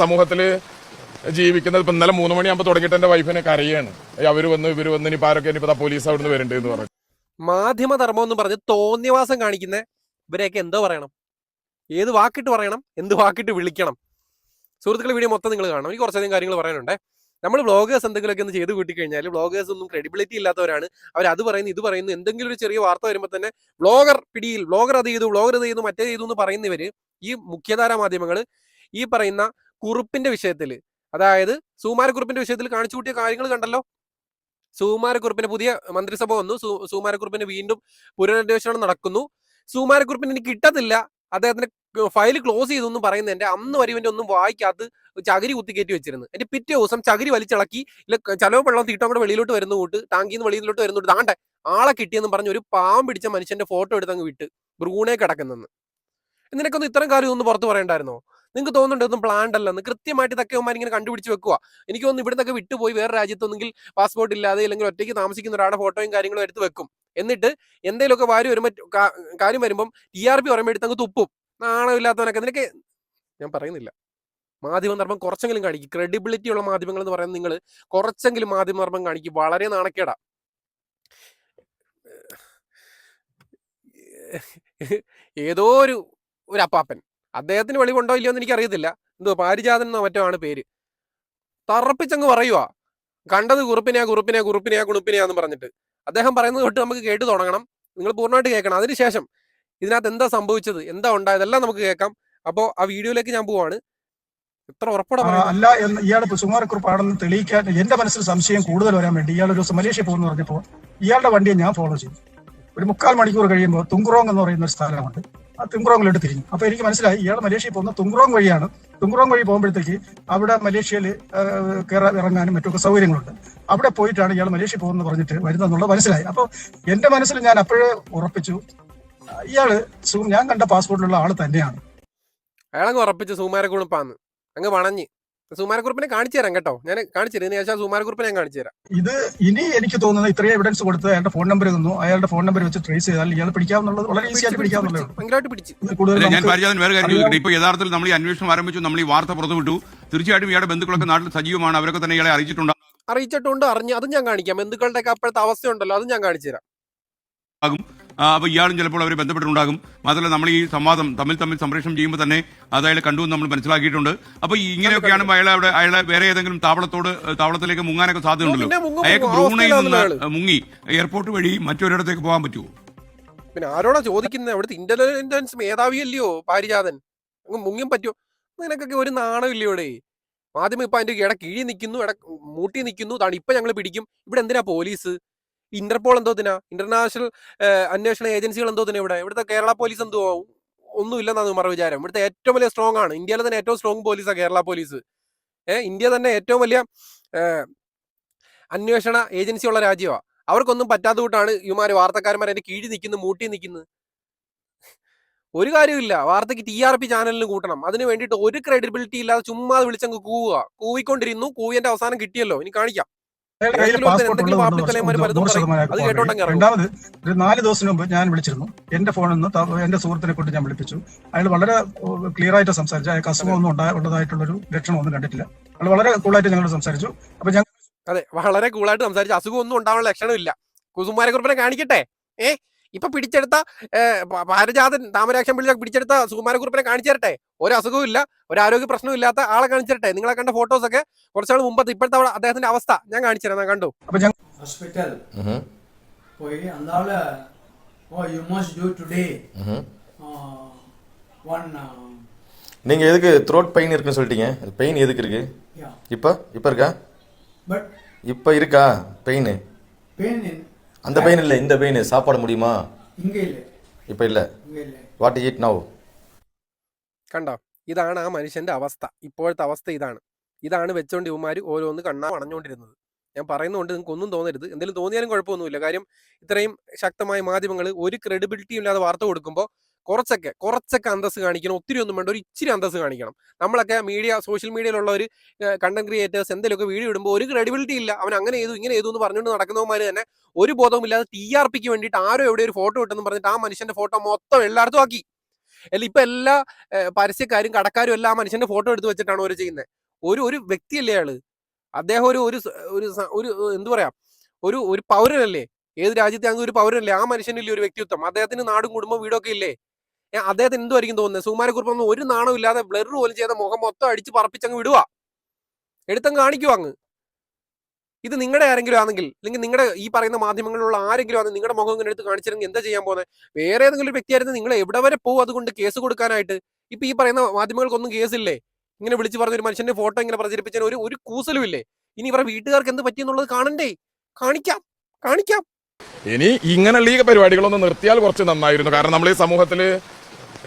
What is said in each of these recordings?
സമൂഹത്തില് ജീവിക്കുന്നത് ഇപ്പൊ ഇന്നലെ 3 മണിയാകുമ്പോൾ തുടങ്ങിയിട്ട് എന്റെ വൈഫിനെ കരയാണ്. അവര് വന്ന് ഇവര് വന്ന് ഇനിയിപ്പോ ആരൊക്കെ ഇനിയിപ്പോ പോലീസ് അവിടുന്ന് വരണ്ടേ എന്ന് പറഞ്ഞു. മാധ്യമധർമ്മം എന്ന് പറഞ്ഞ് തോന്നിയവാസം കാണിക്കുന്ന ഇവരെയൊക്കെ എന്തോ പറയണം, ഏത് വാക്കിട്ട് പറയണം, എന്ത് വാക്കിട്ട് വിളിക്കണം? സുഹൃത്തുക്കളെ, വീഡിയോ മൊത്തം നിങ്ങൾ കാണണം. എനിക്ക് കുറച്ചധികം കാര്യങ്ങൾ പറയാനുണ്ട്. നമ്മൾ വ്ളോഗേഴ്സ് എന്തെങ്കിലുമൊക്കെ ഒന്ന് ചെയ്ത് കൂട്ടിക്കഴിഞ്ഞാൽ വ്ളോഗേഴ്സ് ഒന്നും ക്രെഡിബിലിറ്റി ഇല്ലാത്തവരാണ്. അവർ പറയുന്നു, ഇത് പറയുന്നു, എന്തെങ്കിലും ഒരു ചെറിയ വാർത്ത വരുമ്പോൾ തന്നെ വ്ളോഗർ പിടിയിൽ, വ്ളോഗർ അത് ചെയ്തു, മറ്റേ ചെയ്തു എന്ന് പറയുന്നവര് ഈ മുഖ്യധാരാ മാധ്യമങ്ങൾ ഈ പറയുന്ന കുറിപ്പിന്റെ വിഷയത്തിൽ, അതായത് സുകുമാരക്കുറിപ്പിന്റെ വിഷയത്തിൽ കാണിച്ചു കൂട്ടിയ കാര്യങ്ങൾ കണ്ടല്ലോ. സുകുമാരക്കുറിപ്പിന് പുതിയ മന്ത്രിസഭ വന്നു. സുകുമാരക്കുറിപ്പിന് വീണ്ടും പുനരന്വേഷണം നടക്കുന്നു. സുകുമാരക്കുറിപ്പിന് എനിക്ക് കിട്ടത്തില്ല, അദ്ദേഹത്തിന്റെ ഫയൽ ക്ലോസ് ചെയ്തു എന്ന് പറയുന്നതിന്റെ അന്ന് വരെ ഇവന്റെ ഒന്നും വായിക്കാത്ത ചകിരി കുത്തിക്കയറ്റി വെച്ചിരുന്നു. എന്റെ പിറ്റേ ദിവസം ചകിരി വലിച്ചിളക്കി ഇല്ല ചലവ് വെള്ളം തീട്ടം കൂടെ വെളിയിലോട്ട് വരുന്ന കൂട്ട്, ടാങ്കിന്ന് വെളിയിലോട്ട് വരുന്നുണ്ട്, താണ്ടെ ആളെ കിട്ടിയെന്ന് പറഞ്ഞ് ഒരു പാവം പിടിച്ച മനുഷ്യന്റെ ഫോട്ടോ എടുത്തങ്ങ് വിട്ട് ബ്രൂണെ കിടക്കുന്നെന്ന്. നിനക്കൊന്നും ഇത്തരം കാര്യം ഒന്നും പുറത്ത് പറയണ്ടായിരുന്നോ? നിങ്ങൾക്ക് തോന്നുന്നുണ്ട് ഒന്നും പ്ലാൻഡ് അല്ലെന്ന്? കൃത്യമായിട്ട് ഇതൊക്കെ അവന്മാർ ഇങ്ങനെ കണ്ടുപിടിച്ച് വെക്കുക. എനിക്ക് തോന്നുന്നു ഇവിടെ നിന്നൊക്കെ വിട്ടുപോയി വേറെ രാജ്യത്തൊന്നെങ്കിൽ പാസ്പോർട്ട് ഇല്ലാതെ അല്ലെങ്കിൽ ഒറ്റയ്ക്ക് താമസിക്കുന്ന ഒരാളുടെ ഫോട്ടോയും കാര്യങ്ങളും എടുത്ത് വെക്കും. എന്നിട്ട് എന്തെങ്കിലുമൊക്കെ കാര്യം വരുമ്പം TRP പറയുമ്പോൾ എടുത്തങ്ങ് തുപ്പും. നാണമില്ലാത്തവനൊക്കെ. നിനക്ക് ഞാൻ പറയുന്നില്ല, മാധ്യമധർമ്മം കുറച്ചെങ്കിലും കാണിക്കും. ക്രെഡിബിലിറ്റി ഉള്ള മാധ്യമങ്ങൾ എന്ന് പറയുന്നത് നിങ്ങൾ കുറച്ചെങ്കിലും മാധ്യമധർമ്മം കാണിക്കും. വളരെ നാണക്കേടാ. ഏതോ ഒരു അപ്പാപ്പൻ, അദ്ദേഹത്തിന് വെളിവുണ്ടോ ഇല്ലയോ എന്ന് എനിക്കറിയത്തില്ല, എന്തോ പാരിജാതൻ എന്നോ മറ്റോ ആണ് പേര്, തറപ്പിച്ചങ്ങ് പറയുവാ കണ്ടത് കുറുപ്പിനെയാന്ന് പറഞ്ഞിട്ട്. അദ്ദേഹം പറയുന്നത് തൊട്ട് നമുക്ക് കേട്ട് തുടങ്ങണം. നിങ്ങൾ പൂർണ്ണമായിട്ട് കേൾക്കണം. അതിനുശേഷം ഇതിനകത്ത് എന്താ സംഭവിച്ചത്, എന്താ ഉണ്ടായതെല്ലാം നമുക്ക് കേൾക്കാം. അപ്പോൾ ആ വീഡിയോയിലേക്ക് ഞാൻ പോവാണ്. എത്ര ഉറപ്പോടെ അല്ല എന്ന് ഇയാൾ സുകുമാരക്കുറിപ്പാണെന്ന് തെളിയിക്കാൻ എന്റെ മനസ്സിൽ സംശയം കൂടുതൽ വരാൻ വേണ്ടി ഇയാൾ ഒരു ദിവസം മലേഷ്യ പോകുന്നു പറഞ്ഞപ്പോൾ ഇയാളുടെ വണ്ടിയെ ഞാൻ ഫോളോ ചെയ്തു. ഒരു 3/4 മണിക്കൂർ കഴിയുമ്പോൾ തുങ്ക്രോങ് എന്ന് പറയുന്ന ഒരു സ്ഥലമുണ്ട്. ആ തുങ്ക്രോങ്ങിലോട്ട് തിരിഞ്ഞു. അപ്പൊ എനിക്ക് മനസ്സിലായി ഇയാൾ മലേഷ്യയിൽ പോകുന്ന തുങ്ക്രോങ് വഴിയാണ്. തുങ്ക്രോങ് വഴി പോകുമ്പോഴത്തേക്ക് അവിടെ മലേഷ്യയിൽ ഇറങ്ങാനും മറ്റൊക്കെ സൗകര്യങ്ങളുണ്ട്. അവിടെ പോയിട്ടാണ് ഇയാൾ മലേഷ്യ പോകുന്നത് പറഞ്ഞിട്ട് വരുന്നതെന്നുള്ളത് മനസ്സിലായി. അപ്പൊ എന്റെ മനസ്സിൽ ഞാൻ അപ്പോഴേ ഉറപ്പിച്ചു ഇയാള് ഞാൻ കണ്ട പാസ്പോർട്ടിലുള്ള ആള് തന്നെയാണ്. അയാളങ്ങ് ഉറപ്പിച്ചു സുകുമാരക്കുറിപ്പാന്ന്. അങ്ങ് വണഞ്ഞ് സുകുമാരക്കുറിപ്പിനെ കാണിച്ചു തരാം കേട്ടോ. ഞാൻ കാണിച്ചു തരാം. ശേഷം സുകുമാരക്കുറിപ്പിനെ ഞാൻ കാണിച്ചു തരാം. ഇത് ഇനി എനിക്ക് തോന്നുന്നത് ഇത്രയും എവിഡൻസ് കൊടുത്ത് അയാളുടെ ഫോൺ നമ്പർ തന്നു. അയാളുടെ ഫോൺ നമ്പർ വെച്ച് ട്രേസ് ചെയ്താൽ ഇയാൾ പിടിക്കാവുന്നുള്ളത് വളരെ ഈസി ആയിട്ട് പിടിക്കാവുന്നുള്ളത്. ഭയങ്കരമായിട്ട് പിടിച്ചു. ഞാൻ പരിചാതൻ വേറെ കാര്യം, ഇപ്പൊ യഥാർത്ഥത്തിൽ നമ്മൾ ഈ അന്വേഷണം ആരംഭിച്ചു, നമ്മൾ ഈ വാർത്ത പുറത്തുവിട്ടു. തീർച്ചയായിട്ടും ഇയാളുടെ ബന്ധുക്കളൊക്കെ നാട്ടിൽ സജീവമാണ്. അവരൊക്കെ തന്നെ ഇയാളെ അറിയിച്ചിട്ടുണ്ട്. അതും ഞാൻ കാണിക്കാം. ബന്ധുക്കളുടെ അപ്പോഴത്തെ അവസ്ഥയുണ്ടല്ലോ, അതും ഞാൻ കാണിച്ചു തരാം. അപ്പൊ ഇയാളും ചിലപ്പോൾ അവരെ ബന്ധപ്പെട്ടിട്ടുണ്ടാകും. മാത്രമല്ല നമ്മൾ ഈ സംവാദം തമ്മിൽ സംപ്രേഷണം ചെയ്യുമ്പോൾ തന്നെ അത് അയാൾ കണ്ടു എന്ന് നമ്മൾ മനസ്സിലാക്കിയിട്ടുണ്ട്. അപ്പൊ ഇങ്ങനെയൊക്കെയാണ് അയാളെ വേറെ ഏതെങ്കിലും താവളത്തിലേക്ക് മുങ്ങാനൊക്കെ സാധ്യതയുണ്ടല്ലോ. അയാൾക്ക് ബ്രൂണയിൽ നിന്ന് മുങ്ങി എയർപോർട്ട് വഴി മറ്റൊരിടത്തേക്ക് പോകാൻ പറ്റുമോ? പിന്നെ ആരോടാ ചോദിക്കുന്നത്? അവിടുത്തെ ഇന്റലിജൻസ് മേധാവിയല്ലയോ പാരിജാതൻ? അങ്ങ് മുങ്ങിയും പറ്റുമോ? നിനക്കൊക്കെ ഒരു നാണമില്ലയോ ഇവിടെ? ആദ്യം ഇപ്പൊ അതിന്റെ കീഴി നിൽക്കുന്നു, മൂട്ടി നിൽക്കുന്നു. അതാണ് ഇപ്പൊ ഞങ്ങൾ പിടിക്കും. ഇവിടെ എന്തിനാ പോലീസ്? ഇന്റർപോൾ എന്തോത്തിനാ? ഇന്റർനാഷണൽ അന്വേഷണ ഏജൻസികൾ എന്തോത്തിനാ ഇവിടെ? ഇവിടുത്തെ കേരള പോലീസ് എന്തോ ഒന്നും ഇല്ലെന്നാണ് മറു വിചാരം. ഇവിടുത്തെ ഏറ്റവും വലിയ സ്ട്രോങ് ആണ്. ഇന്ത്യയിലെ തന്നെ ഏറ്റവും സ്ട്രോങ് പോലീസാണ് കേരള പോലീസ്. ഇന്ത്യ തന്നെ ഏറ്റവും വലിയ അന്വേഷണ ഏജൻസി ഉള്ള രാജ്യമാണ്. അവർക്കൊന്നും പറ്റാത്ത കൂട്ടാണ് ഇവന്മാര് വാർത്തക്കാരന്മാർ അതിന്റെ കീഴിൽ നിൽക്കുന്നു, മൂട്ടി നിൽക്കുന്നു. ഒരു കാര്യമില്ല. വാർത്തയ്ക്ക് TRP ചാനലിന് കൂട്ടണം. അതിന് വേണ്ടിയിട്ട് ഒരു ക്രെഡിബിലിറ്റി ഇല്ലാതെ ചുമ്മാ വിളിച്ചങ്ങ് കൂവിക്കൊണ്ടിരുന്നു. കൂവിന്റെ അവസാനം കിട്ടിയല്ലോ. ഇനി കാണിക്കാം. രണ്ടാമത് ഒരു 4 ദിവസം മുമ്പ് ഞാൻ വിളിച്ചിരുന്നു. എന്റെ ഫോണിൽ നിന്ന് എന്റെ സുഹൃത്തിനെ കൊണ്ട് ഞാൻ വിളിപ്പിച്ചു. അയാൾ വളരെ ക്ലിയർ ആയിട്ട് സംസാരിച്ചു. അയാൾക്ക് അസുഖമൊന്നും ഉള്ളതായിട്ടുള്ളൊരു ലക്ഷണമൊന്നും കണ്ടിട്ടില്ല. അയാൾ വളരെ കൂളായിട്ട് ഞങ്ങളോട് സംസാരിച്ചു. അപ്പൊ ഞാൻ വളരെ കൂളായിട്ട് സംസാരിച്ചു. അസുഖമൊന്നും ഉണ്ടാവാനുള്ള ലക്ഷണമില്ല. സുകുമാരക്കുറിപ്പിനെ കാണിക്കട്ടെ. ഇപ്പൊ പിടിച്ചെടുത്ത പാരിജാതൻ താമരാക്ഷം പിടിച്ചെടുത്ത സുകുമാരക്കുറിപ്പിനെ കാണിച്ചു തരട്ടെ. ഒരു അസുഖവും ഇല്ല, ഒരു ആരോഗ്യ പ്രശ്നവും ഇല്ലാത്ത ആളെ കാണിച്ചു തരട്ടെ. നിങ്ങളെ കണ്ട ഫോട്ടോസ് ഒക്കെ കുറച്ചാൾ മുമ്പത്തെ ഇപ്പോഴത്തെ അദ്ദേഹത്തിന്റെ അവസ്ഥ ഞാൻ കാണിച്ചു തരാം. കണ്ടു ഹോസ്പിറ്റൽ പോയി അന്നാള് you must do today one நீங்க எதுக்கு த்ரோட் பெயின் இருக்குன்னு சொல்லிட்டீங்க. பெயின் எதுக்கு இருக்கு? இப்ப இருக்கா? பட் இப்ப இருக்கா பெயின்? அந்த பெயின் இல்ல, இந்த பெயின். சாப்பாடு முடியுமா? இங்க இல்ல, இப்ப இல்ல. What eat now? കണ്ടോ? ഇതാണ് ആ മനുഷ്യന്റെ അവസ്ഥ. ഇപ്പോഴത്തെ അവസ്ഥ ഇതാണ് വെച്ചോണ്ട് ഇവന്മാര് ഓരോന്ന് കണ്ണാ പണഞ്ഞുകൊണ്ടിരുന്നത്. ഞാൻ പറയുന്നതുകൊണ്ട് നിങ്ങൾക്ക് ഒന്നും തോന്നരുത്. എന്തെങ്കിലും തോന്നിയാലും കുഴപ്പമൊന്നുമില്ല. കാര്യം ഇത്രയും ശക്തമായ മാധ്യമങ്ങൾ ഒരു ക്രെഡിബിലിറ്റി ഇല്ലാതെ വാർത്ത കൊടുക്കുമ്പോൾ കുറച്ചൊക്കെ അന്തസ് കാണിക്കണം. ഒത്തിരി ഒന്നും വേണ്ട, ഒരു ഇച്ചിരി അന്തസ് കാണിക്കണം. നമ്മളൊക്കെ സോഷ്യൽ മീഡിയയിലുള്ള ഒരു കണ്ടന്റ് ക്രിയേറ്റേഴ്സ് എന്തെങ്കിലുമൊക്കെ വീഡിയോ ഇടുമ്പോൾ ഒരു ക്രെഡിബിലിറ്റി ഇല്ല, അവൻ അങ്ങനെ ചെയ്തു ഇങ്ങനെ ചെയ്തു എന്ന് പറഞ്ഞുകൊണ്ട് നടക്കുന്നവന്മാർ തന്നെ ഒരു ബോധവും ഇല്ലാതെ TRPക്ക് വേണ്ടിയിട്ട് ആരോ എവിടെ ഒരു ഫോട്ടോ ഇട്ടെന്ന് പറഞ്ഞിട്ട് ആ മനുഷ്യന്റെ ഫോട്ടോ മൊത്തം എല്ലായിടത്തും ആക്കി. അല്ല ഇപ്പൊ എല്ലാ പരസ്യക്കാരും കടക്കാരും എല്ലാം മനുഷ്യന്റെ ഫോട്ടോ എടുത്ത് വെച്ചിട്ടാണ് അവർ ചെയ്യുന്നത്. ഒരു വ്യക്തിയല്ലേ അയാള്, അദ്ദേഹം ഒരു ഒരു ഒരു ഒരു എന്തു പറയാ, ഒരു പൗരനല്ലേ, ഏത് രാജ്യത്തെ അങ്ങ് ഒരു പൗരനല്ലേ, ആ മനുഷ്യനില്ലേ ഒരു വ്യക്തിത്വം, അദ്ദേഹത്തിന് നാടും കുടുംബം വീടൊക്കെ ഇല്ലേ. അദ്ദേഹത്തിന് എന്തുമായിരിക്കും തോന്നുന്നത്? സുകുമാരക്കുറുപ്പൊന്നും ഒരു നാണം ഇല്ലാതെ ബ്ലർ പോലും ചെയ്ത മുഖം മൊത്തം അടിച്ച് പറപ്പിച്ചങ്ങ് വിടുക, എടുത്തങ്ങ് കാണിക്കുവാ അങ്ങ്. ഇത് നിങ്ങളുടെ ആരെങ്കിലും ആണെങ്കിൽ, അല്ലെങ്കിൽ നിങ്ങളുടെ ഈ പറയുന്ന മാധ്യമങ്ങളിലുള്ള ആരെങ്കിലും ആണെങ്കിൽ നിങ്ങളുടെ മുഖം ഇങ്ങനെ എടുത്ത് കാണിച്ചിരുന്നെങ്കിൽ എന്താ ചെയ്യാൻ പോകുന്നത്? വേറെ ഏതെങ്കിലും ഒരു വ്യക്തിയായിരുന്നു നിങ്ങൾ എവിടെ വരെ പോകും അതുകൊണ്ട് കേസ് കൊടുക്കാനായിട്ട്? ഇപ്പൊ ഈ പറയുന്ന മാധ്യമങ്ങൾക്കൊന്നും കേസില്ലേ? ഇങ്ങനെ വിളിച്ച് പറഞ്ഞൊരു മനുഷ്യന്റെ ഫോട്ടോ ഇങ്ങനെ പ്രചരിപ്പിച്ചതിന് ഒരു കൂസലും ഇല്ലേ? ഇനി ഇവരുടെ വീട്ടുകാർക്ക് എന്ത് പറ്റിയെന്നുള്ളത് കാണണ്ടേ? കാണിക്കാം. ഇനി ഇങ്ങനെയുള്ള ഈ പരിപാടികളൊന്ന് നിർത്തിയാൽ കുറച്ച് നന്നായിരുന്നു. കാരണം നമ്മൾ ഈ സമൂഹത്തിൽ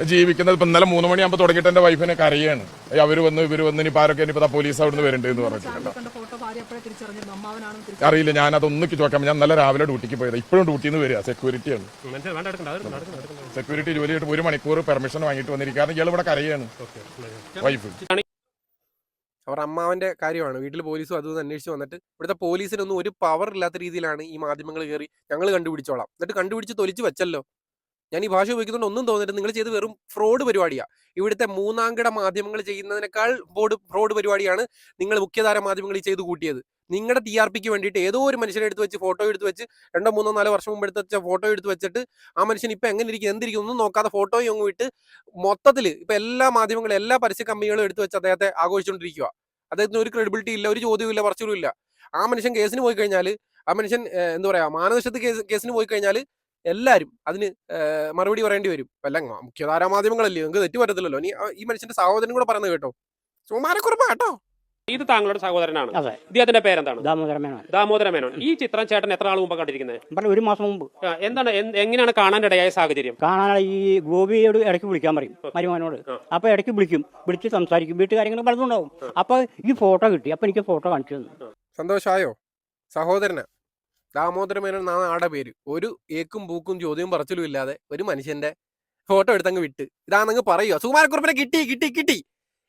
ജീവിക്കുന്നത് ഇപ്പൊ ഇന്നലെ 3 മണിയാകുമ്പോൾ തുടങ്ങിയിട്ട് എന്റെ വൈഫിനെ കരയാണ്. അവര് വന്ന് ഇവര് വന്ന് ഇനി ആരൊക്കെ ഇനിയിപ്പോ പോലീസ് അവിടുന്ന് വരണ്ടേ എന്ന് പറഞ്ഞിട്ടുണ്ട്. അറിയില്ല, ഞാനതൊന്നും ചോദിക്കാം. ഞാൻ നല്ല രാവിലെ ഡ്യൂട്ടിക്ക് പോയത്, ഇപ്പോഴും ഡ്യൂട്ടിയിൽ നിന്ന് വരിക, സെക്യൂരിറ്റിയാണ്. സെക്യൂരിറ്റി ജോലിയായിട്ട് 1 മണിക്കൂർ പെർമിഷൻ വാങ്ങിയിട്ട് വന്നിരിക്കുക. കാരണം ഇയാൾ ഇവിടെ കരയാണ് വൈഫ്. അവർ അമ്മാവന്റെ കാര്യമാണ്. വീട്ടിൽ പോലീസും അതും അന്വേഷിച്ച് വന്നിട്ട് ഇവിടുത്തെ പോലീസിനൊന്നും ഒരു പവർ ഇല്ലാത്ത രീതിയിലാണ് ഈ മാധ്യമങ്ങൾ കയറി ഞങ്ങൾ കണ്ടുപിടിച്ചോളാം, എന്നിട്ട് കണ്ടുപിടിച്ച് തൊലിച്ച് വെച്ചല്ലോ. ഞാൻ ഈ ഭാഷ ഉപയോഗിക്കുന്നതുകൊണ്ട് ഒന്നും തോന്നിട്ട് നിങ്ങൾ ചെയ്ത് വെറും ഫ്രോഡ് പരിപാടിയാണ്. ഇവിടുത്തെ മൂന്നാംകിട മാധ്യമങ്ങൾ ചെയ്യുന്നതിനേക്കാൾ ഫ്രോഡ് പരിപാടിയാണ് നിങ്ങൾ മുഖ്യധാര മാധ്യമങ്ങൾ ചെയ്ത് കൂട്ടിയത്. നിങ്ങളുടെ TRPക്ക് വേണ്ടിയിട്ട് ഏതോ ഒരു മനുഷ്യനെ എടുത്ത് വെച്ച് ഫോട്ടോ എടുത്ത് വെച്ച് 2, 3, 4 വർഷം മുമ്പ് എടുത്ത് വെച്ച ഫോട്ടോ എടുത്ത് വെച്ചിട്ട് ആ മനുഷ്യൻ ഇപ്പൊ എങ്ങനെ ഇരിക്കും എന്തിരിക്കും ഒന്നും നോക്കാതെ ഫോട്ടോയും അങ്ങ് വിട്ട് മൊത്തത്തിൽ ഇപ്പൊ എല്ലാ മാധ്യമങ്ങളും എല്ലാ പരസ്യ കമ്പനികളും എടുത്ത് വെച്ച് അദ്ദേഹത്തെ ആഘോഷിച്ചുകൊണ്ടിരിക്കുക. അദ്ദേഹത്തിന് ഒരു ക്രെഡിബിലിറ്റി ഇല്ല, ഒരു ചോദ്യവും ഇല്ല, പറച്ചിലും ഇല്ല. ആ മനുഷ്യൻ കേസിന് പോയി കഴിഞ്ഞാൽ, ആ മനുഷ്യൻ എന്താ പറയാ മാനനഷ്ടത്ത് കേസിന് പോയി കഴിഞ്ഞാൽ എല്ലാവരും അതിന് മറുപടി പറയേണ്ടി വരും. അല്ല മുഖ്യധാരാ മാധ്യമങ്ങളല്ലേ, നിങ്ങൾക്ക് തെറ്റു പറ്റത്തില്ലല്ലോ. ഈ മനുഷ്യന്റെ സഹോദരൻ കൂടെ പറയുന്നത് കേട്ടോ, സുകുമാരക്കുറുപ്പ് കേട്ടോ. ഇത് താങ്കളുടെ സഹോദരനാണ്. അതെ. ഇദ്ദേഹത്തിന്റെ പേരെന്താണ്? ദാമോദര മേനോൻ. ഈ ചിത്രം ചേട്ടൻ എത്ര നാൾ മുമ്പ് കണ്ടിരിക്കുന്നത്? 1 മാസം മുമ്പ്. എന്താണ് എങ്ങനെയാണ് കാണാനിടയായ സാഹചര്യം? കാണാൻ ഈ ഗോപിയോട് ഇടയ്ക്ക് വിളിക്കാൻ പറയും മരുമോനോട്. അപ്പൊ ഇടയ്ക്ക് വിളിച്ച് സംസാരിക്കും, വീട്ടുകാര്യങ്ങൾ പലതുണ്ടാവും. അപ്പൊ ഈ ഫോട്ടോ കിട്ടി, അപ്പൊ എനിക്ക് ഫോട്ടോ കാണിച്ചു തന്നു. സന്തോഷമായോ? സഹോദരന് ദാമോദര മേനോൻ എന്നാണ് ആടെ പേര്. ഒരു ഏക്കും പൂക്കും ചോദ്യവും പറച്ചിലും ഇല്ലാതെ ഒരു മനുഷ്യന്റെ ഫോട്ടോ എടുത്തങ്ങ് വിട്ട് ഇതാണെന്നങ്ങ് പറയുക. സുകുമാരക്കുറുപ്പിനെ കിട്ടി.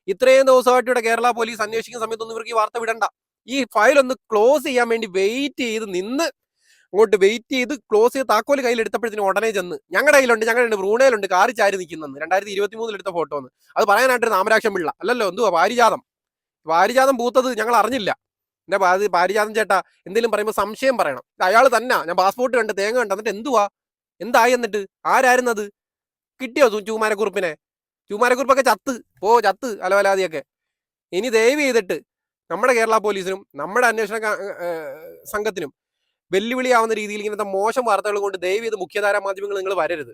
ഇത്രയും ദിവസമായിട്ട് ഇവിടെ കേരള പോലീസ് അന്വേഷിക്കുന്ന സമയത്തൊന്നും ഇവർക്ക് ഈ വാർത്ത വിടണ്ട. ഈ ഫയൽ ഒന്ന് ക്ലോസ് ചെയ്യാൻ വേണ്ടി വെയിറ്റ് ചെയ്ത് ക്ലോസ് ചെയ്ത് താക്കോല് കയ്യിലെടുത്തപ്പോഴത്തേനും ഉടനെ ചെന്ന് ഞങ്ങളുടെ കയ്യിലുണ്ട് ബ്രൂണയിലുണ്ട് കാറി ചാരി നിൽക്കുന്നെന്ന് 2023 എടുത്ത ഫോട്ടോ എന്ന്. അത് പറയാനായിട്ട് നാമരാക്ഷം പിള്ള അല്ലല്ലോ, എന്തുവാ പാരിജാതം പൂത്തത് ഞങ്ങൾ അറിഞ്ഞില്ല. എന്റെ പാരിജാതം ചേട്ടാ എന്തെങ്കിലും പറയുമ്പോൾ സംശയം പറയണം. അയാൾ തന്നെ ഞാൻ പാസ്പോർട്ട് കണ്ട് തേങ്ങ കണ്ട് എന്നിട്ട് എന്തായി എന്നിട്ട് ആരായിരുന്നത്? കിട്ടിയോ ചുമ്മാരക്കുറിപ്പൊക്കെ ചത്ത് അലവലാതിയൊക്കെ. ഇനി ദയവ് ചെയ്തിട്ട് നമ്മുടെ കേരള പോലീസിനും നമ്മുടെ അന്വേഷണ സംഘത്തിനും വെല്ലുവിളിയാവുന്ന രീതിയിൽ ഇങ്ങനത്തെ മോശം വാർത്തകൾ കൊണ്ട് ദയവ് ചെയ്ത് മുഖ്യധാരാ മാധ്യമങ്ങൾ നിങ്ങൾ വരരുത്.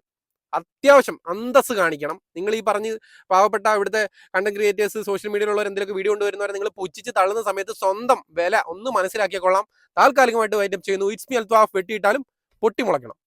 അത്യാവശ്യം അന്തസ് കാണിക്കണം. നിങ്ങൾ ഈ പറഞ്ഞ് പാവപ്പെട്ട ഇവിടുത്തെ കണ്ടന്റ് ക്രിയേറ്റേഴ്സ്, സോഷ്യൽ മീഡിയയിലുള്ളവർ എന്തെങ്കിലും വീഡിയോ കൊണ്ടുവരുന്നവരെ നിങ്ങൾ പുച്ഛിച്ച് തള്ളുന്ന സമയത്ത് സ്വന്തം വില ഒന്ന് മനസ്സിലാക്കിയ കൊള്ളാം. താൽക്കാലികമായിട്ട് വൈൻഡപ്പ് ചെയ്യുന്നു. It's me Althaf. വെട്ടിയിട്ടാലും പൊട്ടിമുളയ്ക്കണം.